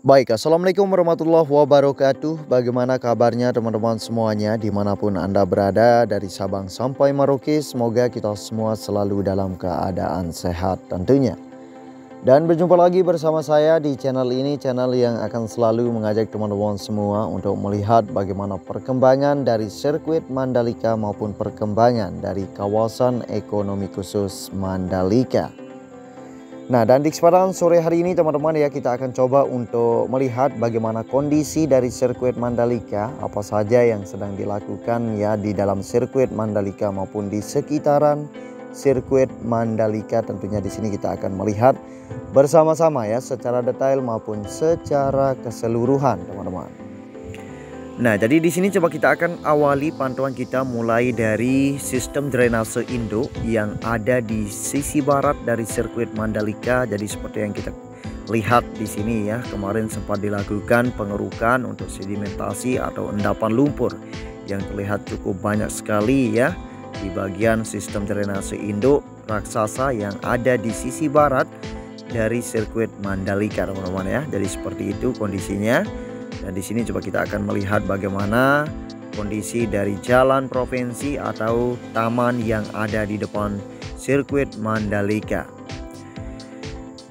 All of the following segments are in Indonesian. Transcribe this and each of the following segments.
Baik, Assalamualaikum warahmatullahi wabarakatuh. Bagaimana kabarnya teman-teman semuanya dimanapun Anda berada dari Sabang sampai Merauke. Semoga kita semua selalu dalam keadaan sehat tentunya. Dan berjumpa lagi bersama saya di channel ini, channel yang akan selalu mengajak teman-teman semua untuk melihat bagaimana perkembangan dari sirkuit Mandalika maupun perkembangan dari kawasan ekonomi khusus Mandalika. Nah, dan di kesempatan sore hari ini teman-teman ya, kita akan coba untuk melihat bagaimana kondisi dari sirkuit Mandalika, apa saja yang sedang dilakukan ya di dalam sirkuit Mandalika maupun di sekitaran sirkuit Mandalika. Tentunya di sini kita akan melihat bersama-sama ya secara detail maupun secara keseluruhan teman-teman. Nah, jadi di sini coba kita akan awali pantauan kita mulai dari sistem drainase induk yang ada di sisi barat dari sirkuit Mandalika. Jadi seperti yang kita lihat di sini ya, kemarin sempat dilakukan pengerukan untuk sedimentasi atau endapan lumpur yang terlihat cukup banyak sekali ya di bagian sistem drainase induk raksasa yang ada di sisi barat dari sirkuit Mandalika teman-teman ya. Jadi seperti itu kondisinya. Dan di sini coba kita akan melihat bagaimana kondisi dari jalan provinsi atau taman yang ada di depan sirkuit Mandalika.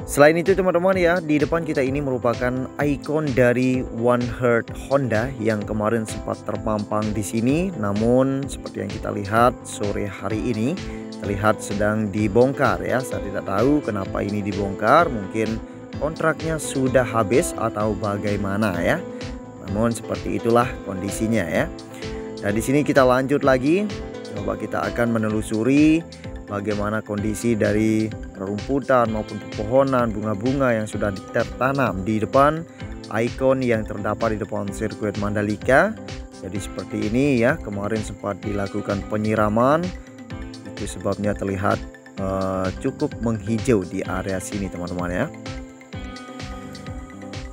Selain itu teman-teman ya, di depan kita ini merupakan ikon dari One Heart Honda yang kemarin sempat terpampang di sini. Namun seperti yang kita lihat sore hari ini terlihat sedang dibongkar ya. Saya tidak tahu kenapa ini dibongkar, mungkin kontraknya sudah habis atau bagaimana ya. Namun seperti itulah kondisinya ya. Dan di sini kita lanjut lagi. Coba kita akan menelusuri bagaimana kondisi dari rerumputan maupun pepohonan, bunga-bunga yang sudah tertanam di depan ikon yang terdapat di depan sirkuit Mandalika. Jadi seperti ini ya, kemarin sempat dilakukan penyiraman. Itu sebabnya terlihat cukup menghijau di area sini teman-teman ya.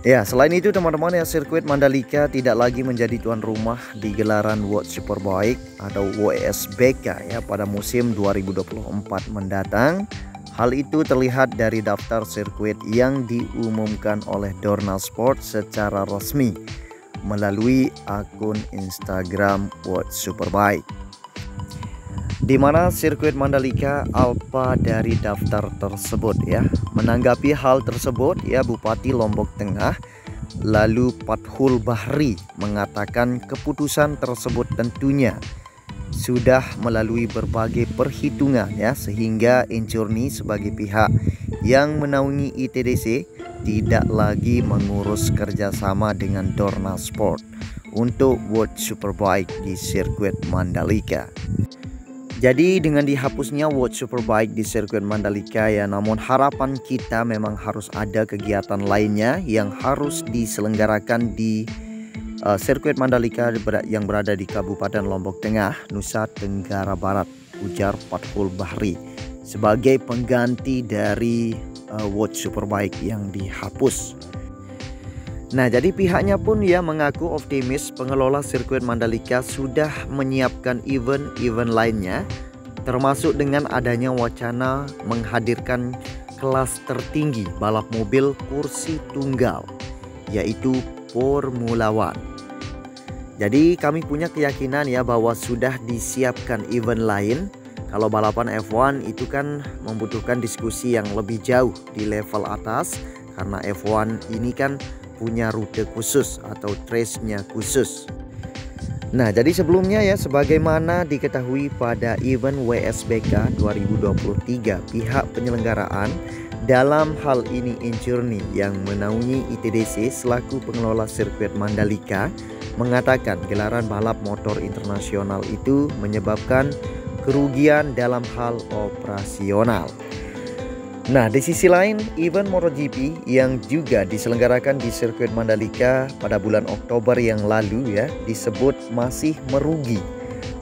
Ya, selain itu teman-teman ya, sirkuit Mandalika tidak lagi menjadi tuan rumah di gelaran World Superbike atau WSBK ya pada musim 2024 mendatang. Hal itu terlihat dari daftar sirkuit yang diumumkan oleh Dorna Sport secara resmi melalui akun Instagram World Superbike, di mana sirkuit Mandalika alpha dari daftar tersebut ya. Menanggapi hal tersebut ya, Bupati Lombok Tengah lalu Fathul Bahri mengatakan keputusan tersebut tentunya sudah melalui berbagai perhitungan ya, sehingga Injourney sebagai pihak yang menaungi ITDC tidak lagi mengurus kerjasama dengan Dorna Sport untuk World Superbike di sirkuit Mandalika. Jadi dengan dihapusnya World Superbike di sirkuit Mandalika ya, namun harapan kita memang harus ada kegiatan lainnya yang harus diselenggarakan di sirkuit Mandalika yang berada di Kabupaten Lombok Tengah, Nusa Tenggara Barat, ujar Fathul Bahri sebagai pengganti dari World Superbike yang dihapus. Nah, jadi pihaknya pun ya mengaku optimis pengelola sirkuit Mandalika sudah menyiapkan event-event lainnya, termasuk dengan adanya wacana menghadirkan kelas tertinggi balap mobil kursi tunggal, yaitu Formula One. Jadi kami punya keyakinan ya bahwa sudah disiapkan event lain. Kalau balapan F1 itu kan membutuhkan diskusi yang lebih jauh di level atas, karena F1 ini kan punya rute khusus atau trace-nya khusus. Nah, jadi sebelumnya ya, sebagaimana diketahui pada event WSBK 2023, pihak penyelenggaraan, dalam hal ini Injourney yang menaungi ITDC selaku pengelola sirkuit Mandalika, mengatakan gelaran balap motor internasional itu menyebabkan kerugian dalam hal operasional. Nah, di sisi lain, event MotoGP yang juga diselenggarakan di sirkuit Mandalika pada bulan Oktober yang lalu ya, disebut masih merugi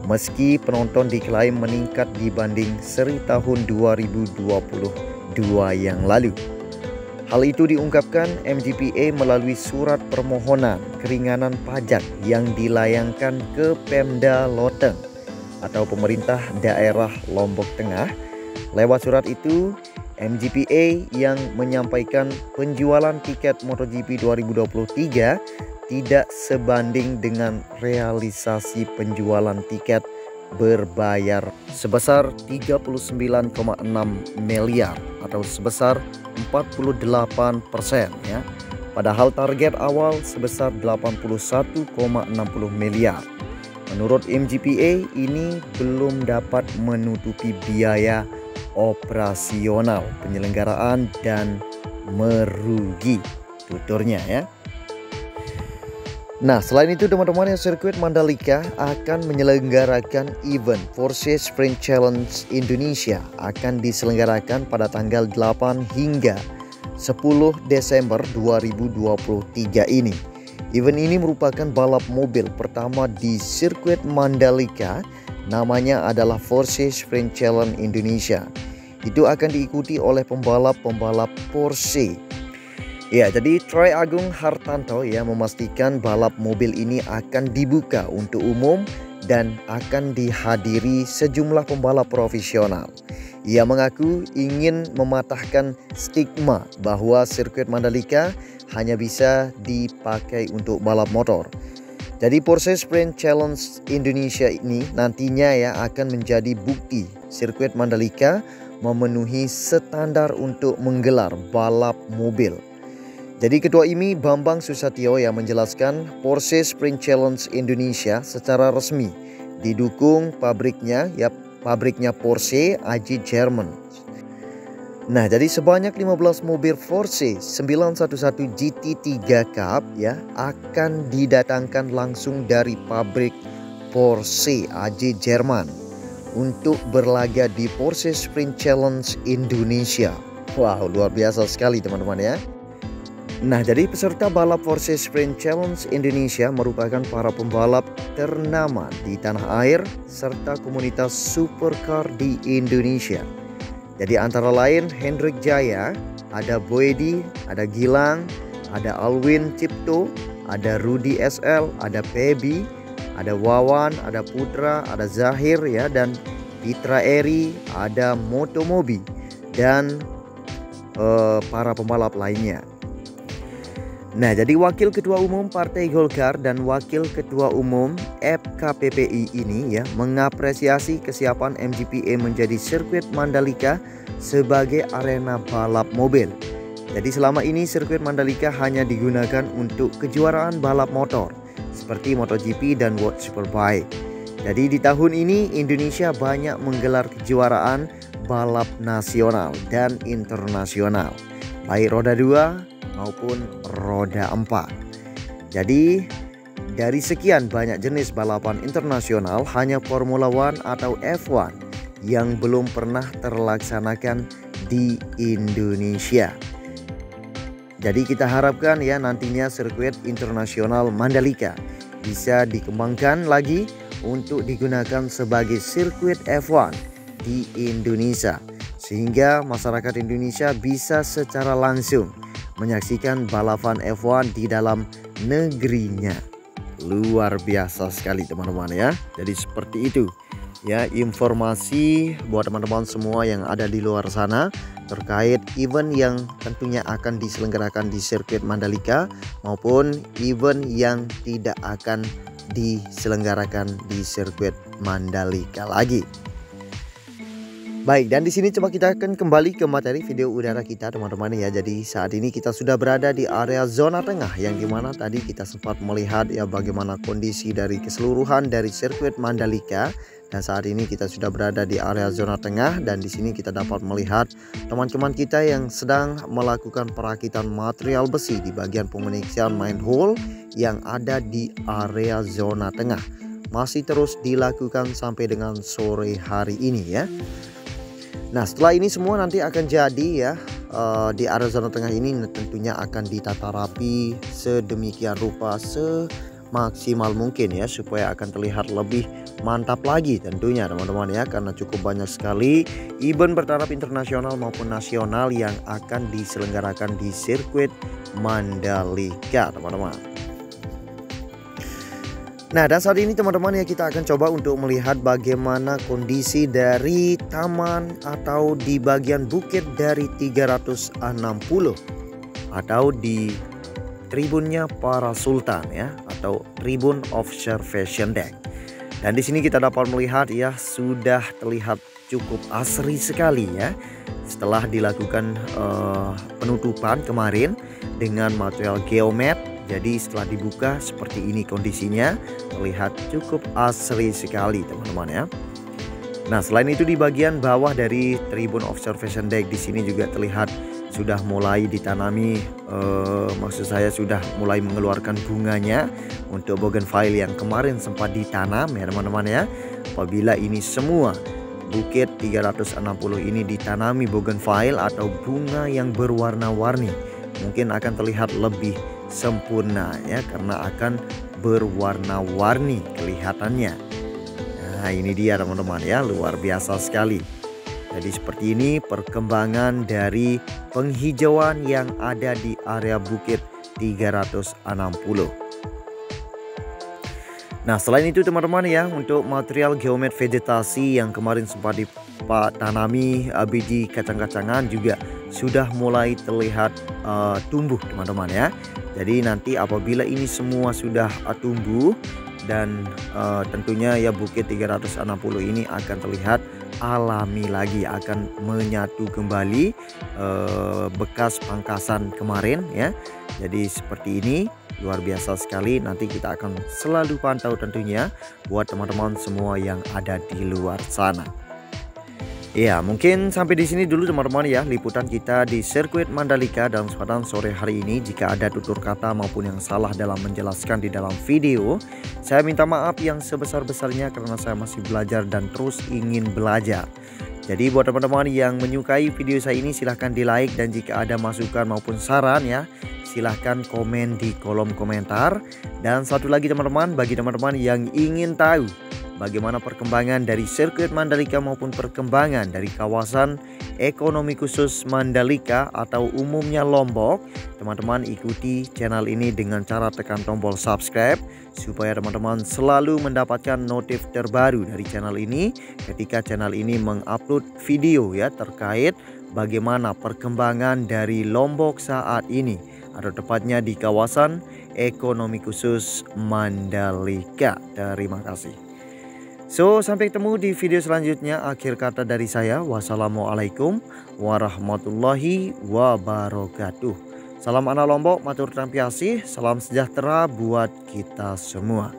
meski penonton diklaim meningkat dibanding seri tahun 2022 yang lalu. Hal itu diungkapkan MGPA melalui surat permohonan keringanan pajak yang dilayangkan ke Pemda Loteng atau pemerintah daerah Lombok Tengah. Lewat surat itu, MGPA yang menyampaikan penjualan tiket MotoGP 2023 tidak sebanding dengan realisasi penjualan tiket berbayar sebesar 39,6 miliar atau sebesar 48% ya. Padahal target awal sebesar 81,60 miliar. Menurut MGPA ini belum dapat menutupi biaya operasional penyelenggaraan dan merugi, tuturnya ya. Nah, selain itu teman-teman, sirkuit Mandalika akan menyelenggarakan event Porsche Sprint Challenge Indonesia akan diselenggarakan pada tanggal 8 hingga 10 Desember 2023 ini. Event ini merupakan balap mobil pertama di sirkuit Mandalika. Namanya adalah Porsche Sprint Challenge Indonesia. Itu akan diikuti oleh pembalap-pembalap Porsche. Ya, jadi Troy Agung Hartanto ya memastikan balap mobil ini akan dibuka untuk umum dan akan dihadiri sejumlah pembalap profesional. Ia mengaku ingin mematahkan stigma bahwa sirkuit Mandalika hanya bisa dipakai untuk balap motor. Jadi Porsche Sprint Challenge Indonesia ini nantinya ya akan menjadi bukti sirkuit Mandalika memenuhi standar untuk menggelar balap mobil. Jadi Ketua IMI Bambang Susatyo yang menjelaskan Porsche Sprint Challenge Indonesia secara resmi didukung pabriknya Porsche AG Jerman. Nah, jadi sebanyak 15 mobil Porsche 911 GT3 Cup ya akan didatangkan langsung dari pabrik Porsche AG Jerman untuk berlaga di Porsche Sprint Challenge Indonesia. Wow, luar biasa sekali teman-teman ya. Nah, jadi peserta balap Porsche Sprint Challenge Indonesia merupakan para pembalap ternama di tanah air serta komunitas supercar di Indonesia. Jadi antara lain Hendrik Jaya, ada Boedi, ada Gilang, ada Alwin Cipto, ada Rudy SL, ada Pebi, ada Wawan, ada Putra, ada Zahir ya, dan Pitra Eri, ada Motomobi dan para pembalap lainnya. Nah, jadi Wakil Ketua Umum Partai Golkar dan Wakil Ketua Umum FKPPI ini ya mengapresiasi kesiapan MGPA menjadi sirkuit Mandalika sebagai arena balap mobil. Jadi selama ini sirkuit Mandalika hanya digunakan untuk kejuaraan balap motor seperti MotoGP dan World Superbike. Jadi di tahun ini Indonesia banyak menggelar kejuaraan balap nasional dan internasional, baik roda 2 maupun roda 4. Jadi dari sekian banyak jenis balapan internasional, hanya Formula One atau F1 yang belum pernah terlaksanakan di Indonesia. Jadi kita harapkan ya nantinya sirkuit internasional Mandalika bisa dikembangkan lagi untuk digunakan sebagai sirkuit F1 di Indonesia, sehingga masyarakat Indonesia bisa secara langsung menyaksikan balapan F1 di dalam negerinya. Luar biasa sekali teman-teman ya. Jadi seperti itu ya informasi buat teman-teman semua yang ada di luar sana terkait event yang tentunya akan diselenggarakan di sirkuit Mandalika maupun event yang tidak akan diselenggarakan di sirkuit Mandalika lagi. Baik, dan di sini coba kita akan kembali ke materi video udara kita teman-teman ya. Jadi saat ini kita sudah berada di area zona tengah yang dimana tadi kita sempat melihat ya bagaimana kondisi dari keseluruhan dari sirkuit Mandalika. Dan saat ini kita sudah berada di area zona tengah dan di sini kita dapat melihat teman-teman kita yang sedang melakukan perakitan material besi di bagian pengisian manhole yang ada di area zona tengah. Masih terus dilakukan sampai dengan sore hari ini ya. Nah, setelah ini semua nanti akan jadi ya di area zona tengah ini tentunya akan ditata rapi sedemikian rupa semaksimal mungkin ya supaya akan terlihat lebih mantap lagi tentunya teman-teman ya, karena cukup banyak sekali event bertaraf internasional maupun nasional yang akan diselenggarakan di sirkuit Mandalika teman-teman. Nah, dan saat ini teman-teman ya kita akan coba untuk melihat bagaimana kondisi dari taman atau di bagian bukit dari 360 atau di tribunnya para sultan ya, atau tribun observation deck. Dan di sini kita dapat melihat ya sudah terlihat cukup asri sekali ya setelah dilakukan penutupan kemarin dengan material geomet. Jadi setelah dibuka seperti ini kondisinya, terlihat cukup asri sekali teman-teman ya. Nah, selain itu di bagian bawah dari tribun observation deck di sini juga terlihat sudah mulai ditanami, maksud saya sudah mulai mengeluarkan bunganya untuk bougainville yang kemarin sempat ditanam ya teman-teman ya. Apabila ini semua bukit 360 ini ditanami bougainville atau bunga yang berwarna-warni, mungkin akan terlihat lebih sempurna ya, karena akan berwarna-warni kelihatannya. Nah, ini dia teman-teman ya, luar biasa sekali. Jadi seperti ini perkembangan dari penghijauan yang ada di area bukit 360. Nah, selain itu teman-teman ya, untuk material geomet vegetasi yang kemarin sempat ditanami biji kacang-kacangan juga sudah mulai terlihat tumbuh teman-teman ya. Jadi nanti apabila ini semua sudah tumbuh dan tentunya ya bukit 360 ini akan terlihat alami lagi, akan menyatu kembali bekas pangkasan kemarin ya. Jadi seperti ini luar biasa sekali. Nanti kita akan selalu pantau tentunya buat teman-teman semua yang ada di luar sana. Ya, mungkin sampai di sini dulu teman-teman ya liputan kita di sirkuit Mandalika dalam kesempatan sore hari ini. Jika ada tutur kata maupun yang salah dalam menjelaskan di dalam video, saya minta maaf yang sebesar-besarnya karena saya masih belajar dan terus ingin belajar. Jadi buat teman-teman yang menyukai video saya ini silahkan di like, dan jika ada masukan maupun saran ya silahkan komen di kolom komentar. Dan satu lagi teman-teman, bagi teman-teman yang ingin tahu bagaimana perkembangan dari sirkuit Mandalika maupun perkembangan dari kawasan ekonomi khusus Mandalika atau umumnya Lombok, teman-teman ikuti channel ini dengan cara tekan tombol subscribe supaya teman-teman selalu mendapatkan notif terbaru dari channel ini ketika channel ini mengupload video ya terkait bagaimana perkembangan dari Lombok saat ini, atau tepatnya di kawasan ekonomi khusus Mandalika. Terima kasih. So, sampai ketemu di video selanjutnya. Akhir kata dari saya, wassalamualaikum warahmatullahi wabarakatuh. Salam anak Lombok, matur terima kasih, salam sejahtera buat kita semua.